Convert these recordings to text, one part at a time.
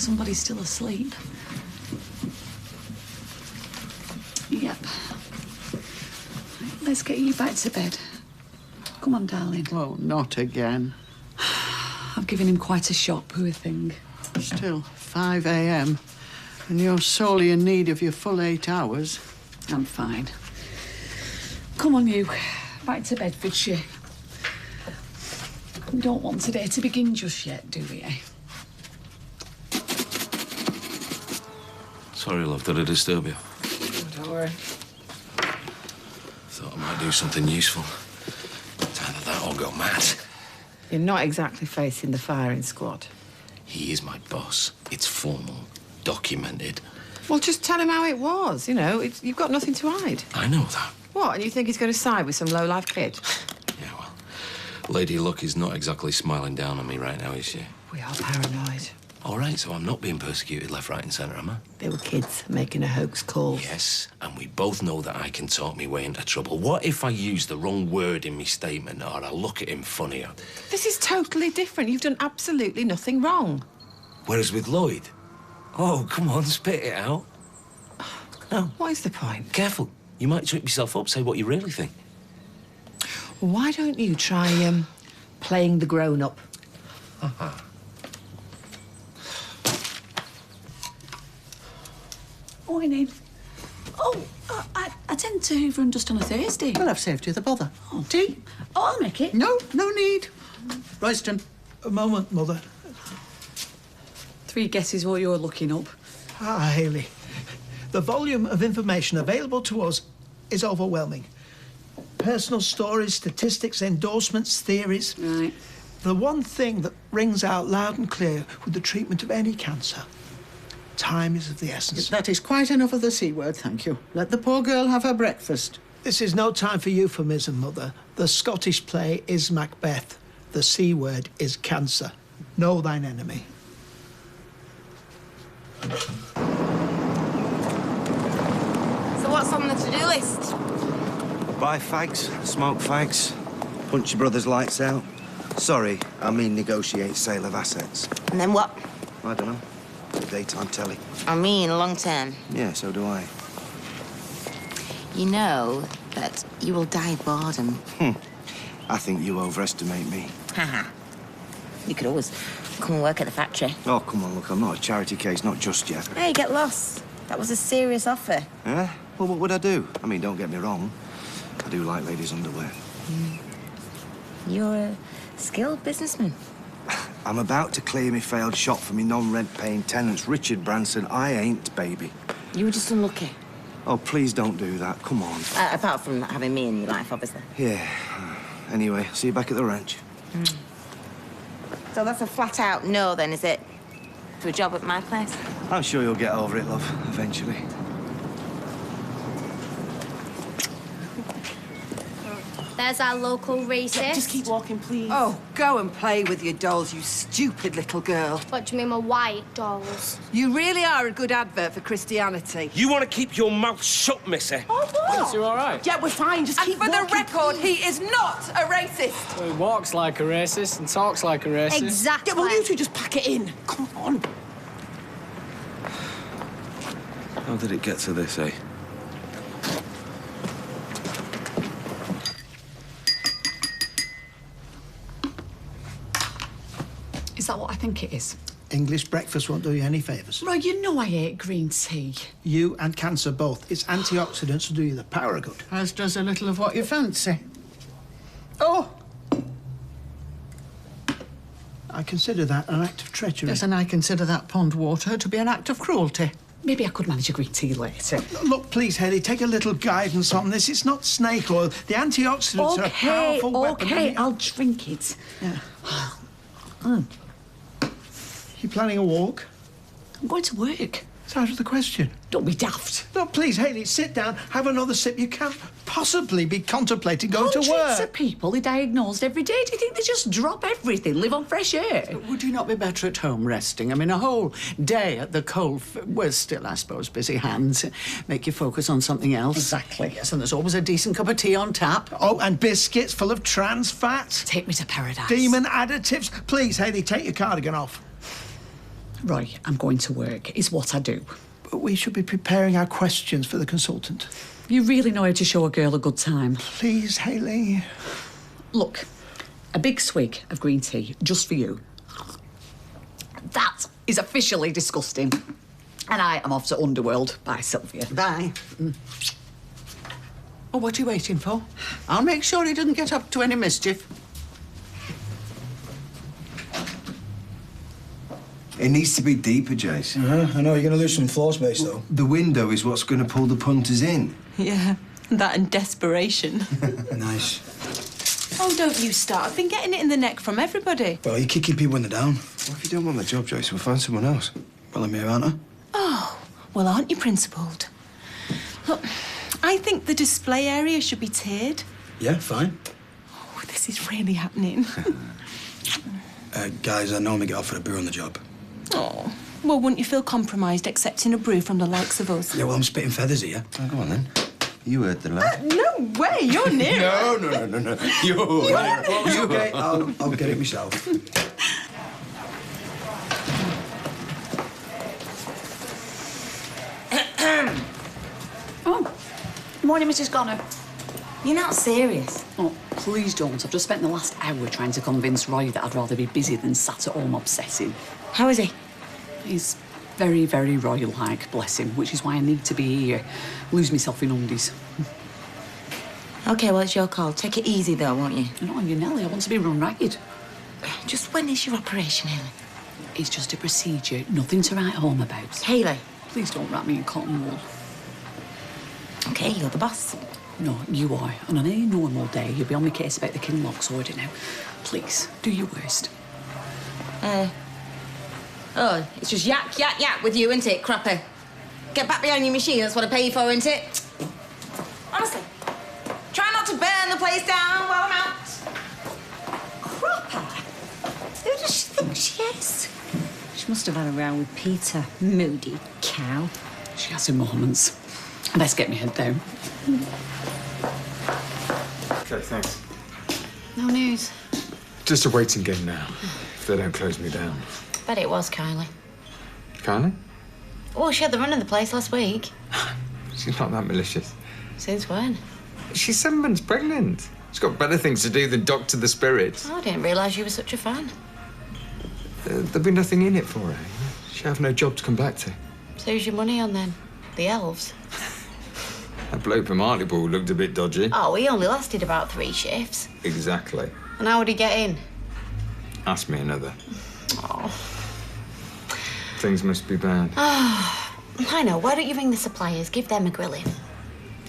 somebody's still asleep. Yep. Right, let's get you back to bed. Come on, darling. Oh, not again. I've given him quite a shock, poor thing. Still 5 a.m. and you're sorely in need of your full 8 hours. I'm fine. Come on, you. Back to Bedfordshire. We don't want today to begin just yet, do we, eh? Sorry, love, did I disturb you? Oh, don't worry. Thought I might do something useful. It's either that or go mad. You're not exactly facing the firing squad. He is my boss. It's formal, documented. Well, just tell him how it was, you know. You've got nothing to hide. I know that. What, and you think he's going to side with some low-life kid? Yeah, well, Lady Luck is not exactly smiling down on me right now, is she? We are paranoid. All right, so I'm not being persecuted left, right and centre, am I? They were kids making a hoax call. Yes, and we both know that I can talk me way into trouble. What if I use the wrong word in my statement or I look at him funny? This is totally different. You've done absolutely nothing wrong. Whereas with Lloyd... Oh, come on, spit it out. No. What is the point? Careful. You might trip yourself up, say what you really think. Why don't you try, playing the grown-up? Morning. Oh, I tend to hoover and dust on a Thursday. Well, I've saved you the bother. Oh. Tea? Oh, I'll make it. No, no need. Royston. A moment, Mother. 3 guesses what you're looking up. Ah, Hayley. The volume of information available to us is overwhelming. Personal stories, statistics, endorsements, theories. Right. The one thing that rings out loud and clear with the treatment of any cancer: time is of the essence. That is quite enough of the C word, thank you. Let the poor girl have her breakfast. This is no time for euphemism, Mother. The Scottish play is Macbeth. The C word is cancer. Know thine enemy. So what's on the to-do list? Buy fags, smoke fags, punch your brother's lights out. Sorry, I mean negotiate sale of assets. And then what? I don't know. The daytime telly. I mean long term. Yeah, so do I. You know that you will die of boredom. I think you overestimate me. Haha. You could always come and work at the factory. Oh, come on, look, I'm not a charity case, not just yet. Hey, get lost. That was a serious offer. Eh? Well, what would I do? I mean, don't get me wrong. I do like ladies' underwear. You're a skilled businessman. I'm about to clear me failed shop for me non-rent paying tenants. Richard Branson, I ain't, baby. You were just unlucky. Oh, please don't do that. Come on. Apart from not having me in your life, obviously. Yeah. Anyway, see you back at the ranch. So that's a flat-out no, then, is it? To a job at my place? I'm sure you'll get over it, love, eventually. There's our local racist. Just keep walking, please. Oh, go and play with your dolls, you stupid little girl. What do you mean, my white dolls? You really are a good advert for Christianity. You want to keep your mouth shut, missy? Oh, what? You all right? Yeah, we're fine. Just keep walking. And for the record, he is not a racist. Well, he walks like a racist and talks like a racist. Exactly. Yeah, well, you two just pack it in. Come on. How did it get to this, eh? Is that what I think it is? English breakfast won't do you any favours. Roy, you know I hate green tea. You and cancer both. Its antioxidants will do you the power of good. As does a little of what you fancy. Oh! I consider that an act of treachery. Yes, and I consider that pond water to be an act of cruelty. Maybe I could manage a green tea later. Look, please, Hayley, take a little guidance on this. It's not snake oil. The antioxidants are a powerful weapon. Okay, I'll drink it. Yeah. You planning a walk? I'm going to work. It's out of the question. Don't be daft. No, please, Hayley, sit down, have another sip. You can't possibly be contemplating going to work. Hundreds of people are diagnosed every day. Do you think they just drop everything, live on fresh air? Would you not be better at home resting? I mean, a whole day at the coal... We're still, I suppose, busy hands. Make you focus on something else. Exactly. Yes, and there's always a decent cup of tea on tap. Oh, and biscuits full of trans fats. Take me to paradise. Demon additives. Please, Hayley, take your cardigan off. Roy, I'm going to work. It's what I do. But we should be preparing our questions for the consultant. You really know how to show a girl a good time. Please, Hayley. Look, a big swig of green tea, just for you. That is officially disgusting. And I am off to Underworld. Bye, Sylvia. Bye. Oh, what are you waiting for? I'll make sure he doesn't get up to any mischief. It needs to be deeper, Jason. I know, you're going to lose some floor space, though. The window is what's going to pull the punters in. Yeah, that and desperation. Nice. Oh, don't you start. I've been getting it in the neck from everybody. Well, you're kicking people when they're down. Well, if you don't want the job, Joyce, we'll find someone else. Well, I'm here, aren't I? Oh, well, aren't you principled? Look, I think the display area should be tiered. Yeah, fine. Oh, this is really happening. Guys, I normally get offered a brew on the job. Oh, well, wouldn't you feel compromised accepting a brew from the likes of us? Yeah, well, I'm spitting feathers here. Oh, go on, then. You heard the lad. No way, you're near. No. You're It's okay, I'll get it myself. Oh, morning, Mrs. Connor. You're not serious? Oh, please don't. I've just spent the last hour trying to convince Roy that I'd rather be busy than sat at home obsessing. How is he? He's very, very royal-like, bless him, which is why I need to be here. Lose myself in undies. OK, well, it's your call. Take it easy, though, won't you? You're not on your Nelly. I want to be run ragged. Just when is your operation, Hayley? It's just a procedure. Nothing to write home about. Hayley. Please don't wrap me in cotton wool. OK, you're the boss. No, you are. And on any normal day, you'll be on my case about the Kinloch's order now. Please, do your worst. Oh, it's just yak with you, isn't it, crapper? Get back behind your machine, that's what I pay you for, isn't it? Honestly, try not to burn the place down while I'm out. Crapper? Who does she think she is? She must have had a row with Peter. Moody cow. She has her moments. I best get my head down. OK, thanks. No news. Just a waiting game now, if they don't close me down. Bet it was Kylie. Kylie? Oh, she had the run of the place last week. She's not that malicious. Since when? She's 7 months pregnant. She's got better things to do than doctor the spirits. Oh, I didn't realise you were such a fan. There'd be nothing in it for her. She'd have no job to come back to. So who's your money on then? The elves? That bloke from Hartlepool looked a bit dodgy. Oh, he only lasted about 3 shifts. Exactly. And how would he get in? Ask me another. Oh. Things must be bad. Oh, I know. Why don't you ring the suppliers? Give them a grilling.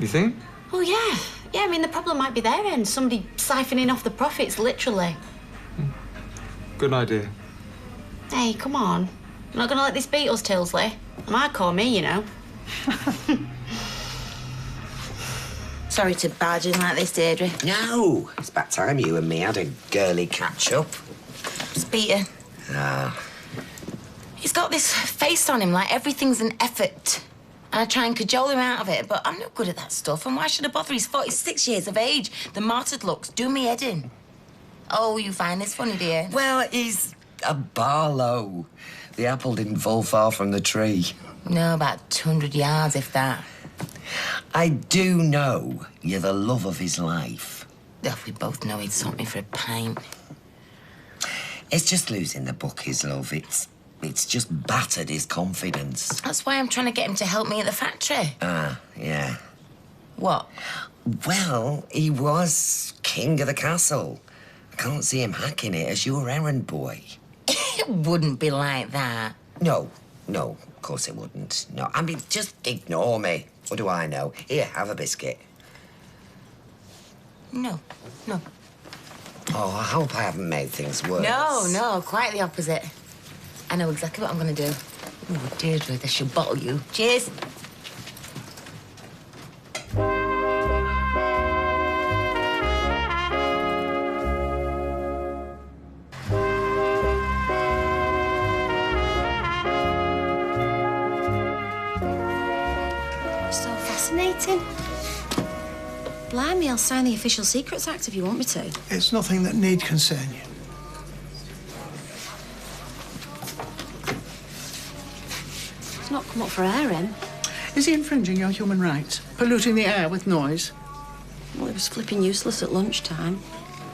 You think? Oh, yeah. Yeah, I mean, the problem might be their end. Somebody siphoning off the profits, literally. Good idea. Hey, come on. I'm not going to let this beat us, Tilsley. I might call me, you know. Sorry to barge in like this, Deirdre. No, it's about time you and me had a girly catch-up. It's Peter. Ah. He's got this face on him like everything's an effort. And I try and cajole him out of it, but I'm not good at that stuff. And why should I bother? He's 46 years of age. The martyred looks do me head in. Oh, you find this funny, dear? Well, he's a Barlow. The apple didn't fall far from the tree. No, about 200 yards, if that. I do know you're the love of his life. Oh, we both know he'd sort me for a pint. It's just losing the book, his love. It's just battered his confidence. That's why I'm trying to get him to help me at the factory. Ah, yeah. What? Well, he was king of the castle. I can't see him hacking it as your errand boy. It wouldn't be like that. No, of course it wouldn't. No, I mean, just ignore me. What do I know? Here, have a biscuit. No. Oh, I hope I haven't made things worse. No, quite the opposite. I know exactly what I'm going to do. Ooh, Deirdre, this should bottle you. Cheers. So fascinating. Blimey, I'll sign the Official Secrets Act if you want me to. It's nothing that need concern you. Come up for airing. Is he infringing your human rights? Polluting the air with noise? Well, it was flipping useless at lunchtime.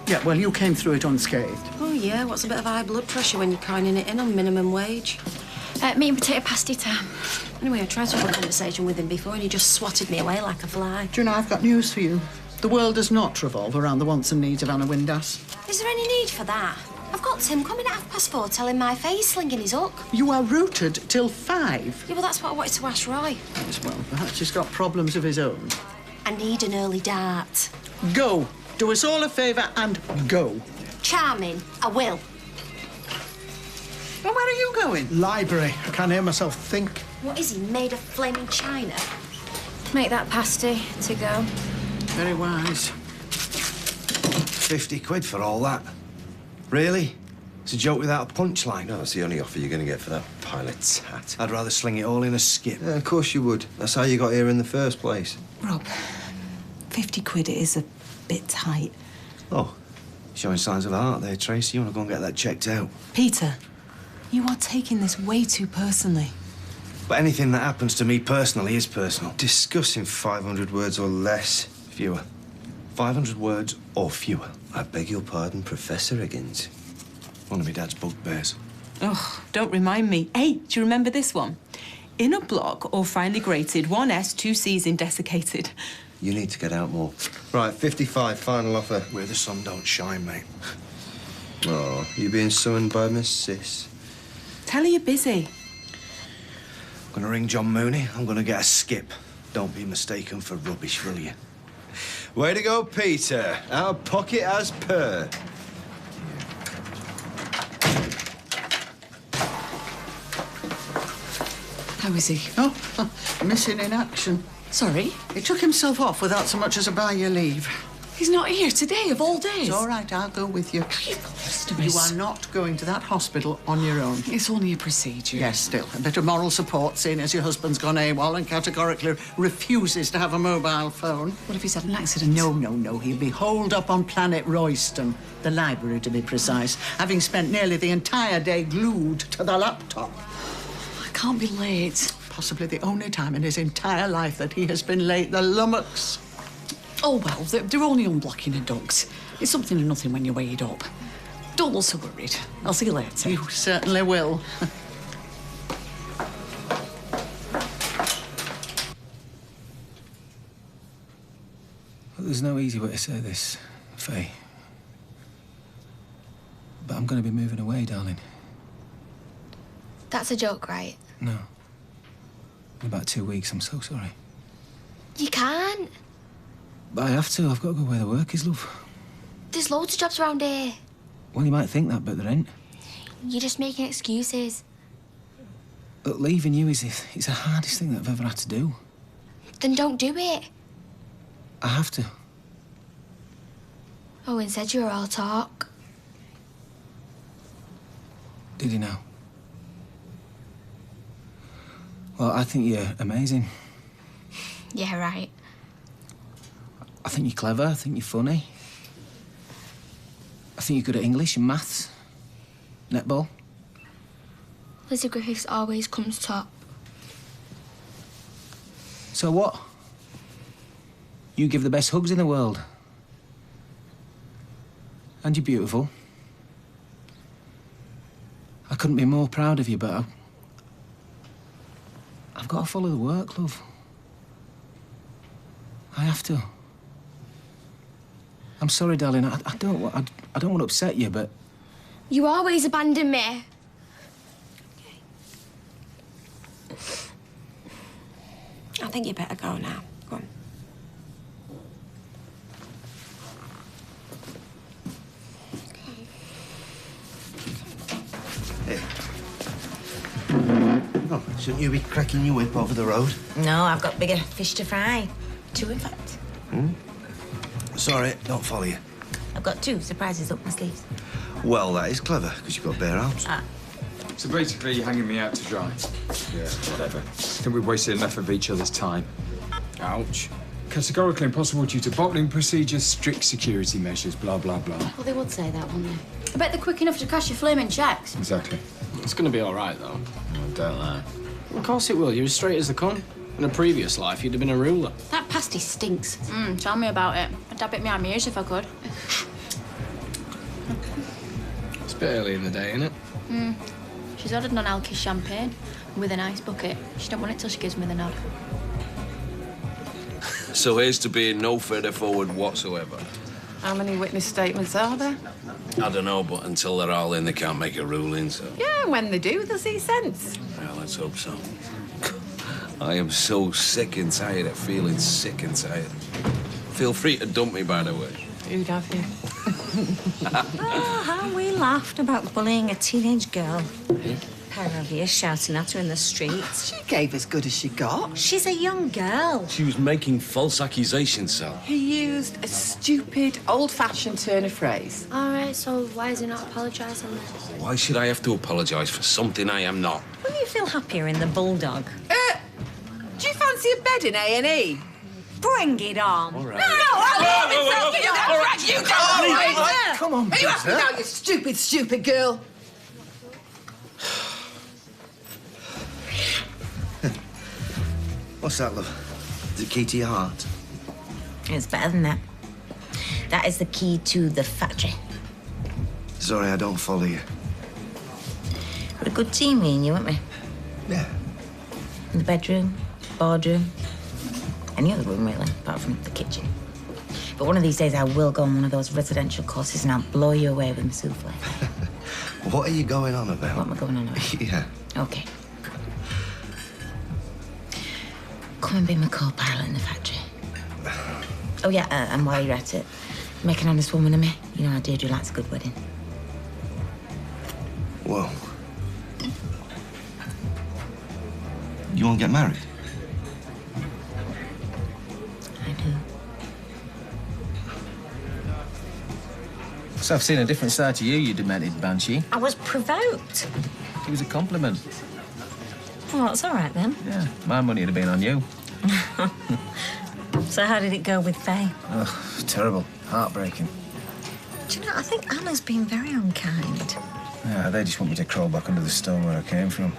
Yeah, well, you came through it unscathed. Oh, yeah, what's a bit of high blood pressure when you're coining it in on minimum wage? Meat and potato pasty time. Anyway, I tried to have a conversation with him before and he just swatted me away like a fly. Do you know, I've got news for you. The world does not revolve around the wants and needs of Anna Windass. Is there any need for that? I've got Tim coming at 4:30 telling my face slinging his hook. You are rooted till 5. Yeah, well, that's what I wanted to ask Roy. Yes, well, perhaps he's got problems of his own. I need an early dart. Go. Do us all a favour and go. Charming. I will. Well, where are you going? Library. I can't hear myself think. What is he, made of flaming china? Make that pasty to go. Very wise. 50 quid for all that. Really? It's a joke without a punchline. No, it's the only offer you're going to get for that pile of tat. I'd rather sling it all in a skip. Yeah, of course you would. That's how you got here in the first place. Rob, 50 quid is a bit tight. Oh, showing signs of heart there, Tracy. You want to go and get that checked out? Peter, you are taking this way too personally. But anything that happens to me personally is personal. Discussing 500 words or less. Fewer. 500 words or fewer. I beg your pardon, Professor Higgins. One of my dad's bugbears. Oh, don't remind me. Hey, do you remember this one? In a block or finely grated, 1S, 2 Cs in desiccated. You need to get out more. Right, 55, final offer. Where the sun don't shine, mate. Oh, you being summoned by Miss Sis? Tell her you're busy. I'm gonna ring John Mooney. I'm gonna get a skip. Don't be mistaken for rubbish, will you? Way to go, Peter. Our pocket as per. How is he? Oh, missing in action. Sorry? He took himself off without so much as a by your leave. He's not here today, of all days. It's all right, I'll go with you. You are not going to that hospital on your own. It's only a procedure. Yes, still. A bit of moral support, seeing as your husband's gone AWOL and categorically refuses to have a mobile phone. What if he's had an accident? No. He'll be holed up on Planet Royston, the library to be precise, having spent nearly the entire day glued to the laptop. I can't be late. Possibly the only time in his entire life that he has been late. The lummox. Oh, well, they're only unblocking a ducks. It's something of nothing when you're weighed up. Don't look so worried. I'll see you later. You certainly will. There's no easy way to say this, Faye. But I'm going to be moving away, darling. That's a joke, right? No. In about 2 weeks, I'm so sorry. You can't. But I have to. I've got to go where the work is, love. There's loads of jobs around here. Well, you might think that, but there ain't. You're just making excuses. But leaving you is the hardest thing that I've ever had to do. Then don't do it. I have to. Owen said you were all talk. Did you know? Well, I think you're amazing. Yeah, right. I think you're clever. I think you're funny. I think you're good at English and maths. Netball. Lizzie Griffiths always comes top. So what? You give the best hugs in the world. And you're beautiful. I couldn't be more proud of you, but I've got to follow the work, love. I have to. I'm sorry, darling. I don't want to upset you, but... You always abandon me. I think you better go now. Go on. Hey. Oh, shouldn't you be cracking your whip over the road? No, I've got bigger fish to fry. 2, in fact. Sorry, don't follow you. I've got 2 surprises up my sleeves. Well, that is clever, because you've got bare arms. So basically, you're hanging me out to dry. Yeah, whatever. I think we've wasted enough of each other's time. Ouch. Categorically impossible due to bottling procedures, strict security measures, blah, blah, blah. Well, they would say that, wouldn't they? I bet they're quick enough to cash your flaming checks. Exactly. It's gonna be all right, though. Oh, don't lie. Of course it will. You're as straight as they come. In a previous life, you'd have been a ruler. That pasty stinks. Tell me about it. I'd dab it behind my ears if I could. It's a bit early in the day, isn't it? She's ordered non-alky champagne with an ice bucket. She don't want it till she gives me the nod. So here's to being no further forward whatsoever. How many witness statements are there? I don't know, but until they're all in, they can't make a ruling, so... Yeah, when they do, they'll see sense. Well, let's hope so. I am so sick and tired of feeling sick and tired. Feel free to dump me, by the way. Who'd have you? Oh, how we laughed about bullying a teenage girl. Pair of you shouting at her in the streets. She gave as good as she got. She's a young girl. She was making false accusations, Sal. He used a stupid, old-fashioned turn of phrase. All right, so why is he not apologising then? Why should I have to apologise for something I am not? Will you feel happier in the Bulldog? Do you fancy a bed in A&E? Bring it on. All right. Come on, Are you happy now, you stupid girl? What's that, love? The key to your heart? It's better than that. That is the key to the factory. Sorry, I don't follow you. We're a good team, me and you, aren't we? Yeah. In the bedroom, boardroom, any other room, really, apart from the kitchen. But one of these days, I will go on one of those residential courses and I'll blow you away with my souffle. What are you going on about? What am I going on about? Yeah. Okay. Come and be my co-pilot in the factory. Oh, yeah, and while you're at it, make an honest woman of me. You know how Deirdre likes a good wedding. Whoa. You want to get married? I do. So I've seen a different side to you, you demented banshee. I was provoked. It was a compliment. Oh, it's all right then. Yeah, my money would have been on you. So how did it go with Faye? Oh, terrible. Heartbreaking. Do you know, I think Anna's been very unkind. Yeah, they just want me to crawl back under the stone where I came from.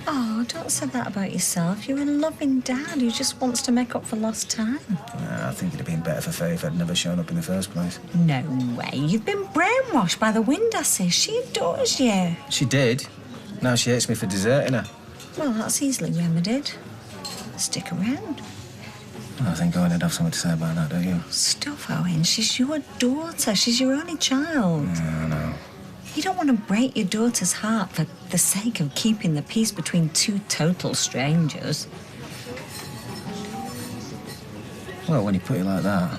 Oh, don't say that about yourself. You're a loving dad who just wants to make up for lost time. I think it'd have been better for Faye if I'd never shown up in the first place. No way. You've been brainwashed by the Windasses. She adores you. She did. Now she hates me for deserting her. Well, that's easily remedied. Stick around. I think Owen'd have something to say about that, don't you? Stuff, Owen. She's your daughter. She's your only child. Yeah, I know. You don't want to break your daughter's heart for the sake of keeping the peace between two total strangers. Well, when you put it like that...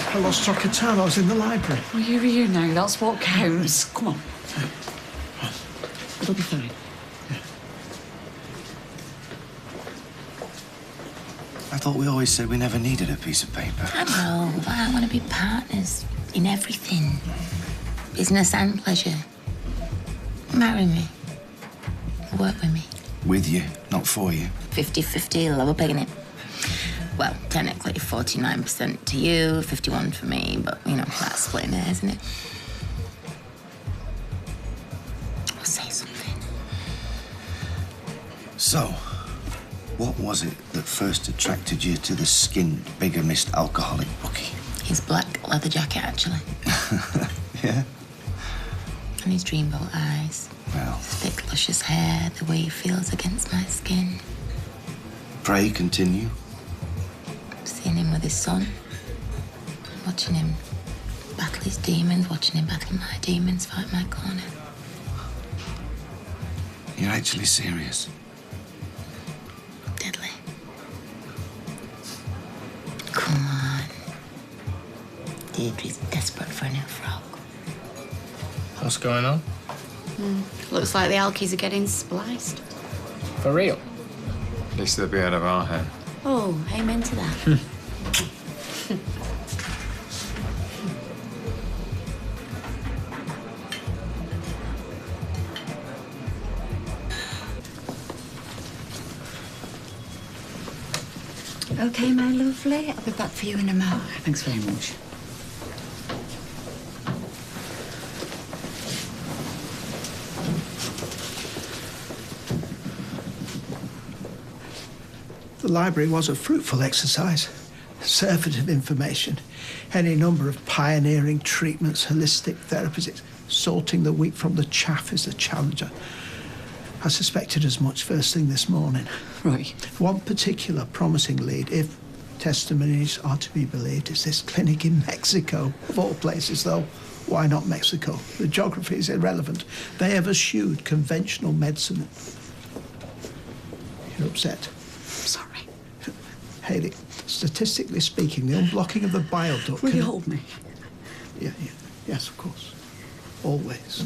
I lost track of time. I was in the library. Well, you're here now. That's what counts. Come on. It'll be fine. I thought we always said we never needed a piece of paper. I know, but I want to be partners in everything. Business and pleasure. Marry me. Work with me. With you, not for you. 50-50, love a pig in it. Well, technically 49% to you, 51 for me, but, you know, that's splitting it, isn't it? I'll say something. So, what was it that first attracted you to the skinned, bigamist alcoholic bookie? His black leather jacket, actually. Yeah? And his dreamboat eyes. Well. His thick, luscious hair, the way he feels against my skin. Pray continue. Seeing him with his son. Watching him battle his demons, watching him battle my demons, fight my corner. You're actually serious? Deadly. Come on. Deirdre's desperate for a new frog. What's going on? Looks like the alkies are getting spliced. For real? At least they'll be out of our hair. Oh, amen to that. OK, my lovely. I'll be back for you in a moment. Thanks very much. The library was a fruitful exercise. Surfeit of information, any number of pioneering treatments, holistic therapies. Sorting the wheat from the chaff is a challenger. I suspected as much first thing this morning. Right. One particular promising lead, if testimonies are to be believed, is this clinic in Mexico. Of all places, though, why not Mexico? The geography is irrelevant. They have eschewed conventional medicine. You're upset? Sorry. Hayley, statistically speaking, the unblocking of the bile duct... Will you hold me? Yes, of course. Always.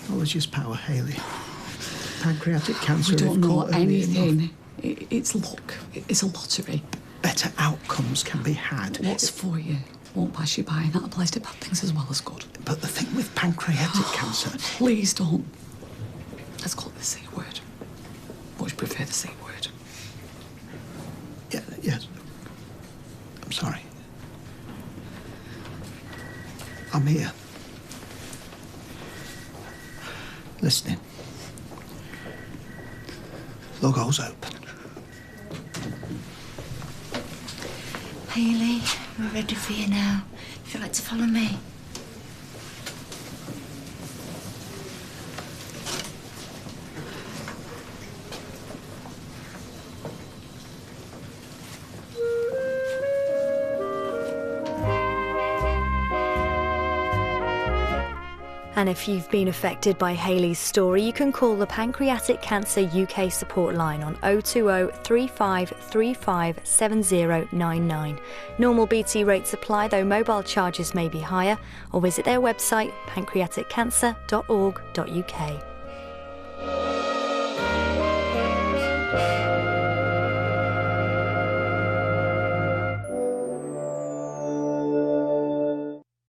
Knowledge is power, Hayley. Pancreatic cancer... We don't if know caught early anything. enough, It's luck. It's a lottery. better outcomes can be had. What's for you won't pass you by, and that applies to bad things as well as good. But the thing with pancreatic cancer... Please don't. Let's call it the C word. Much prefer the C word. Yes. I'm sorry. I'm here. Listening. Logo's open. Hayley, we're ready for you now. If you'd like to follow me. And if you've been affected by Hayley's story, you can call the Pancreatic Cancer UK support line on 020 3535 7099. Normal BT rates apply, though mobile charges may be higher, or visit their website pancreaticcancer.org.uk.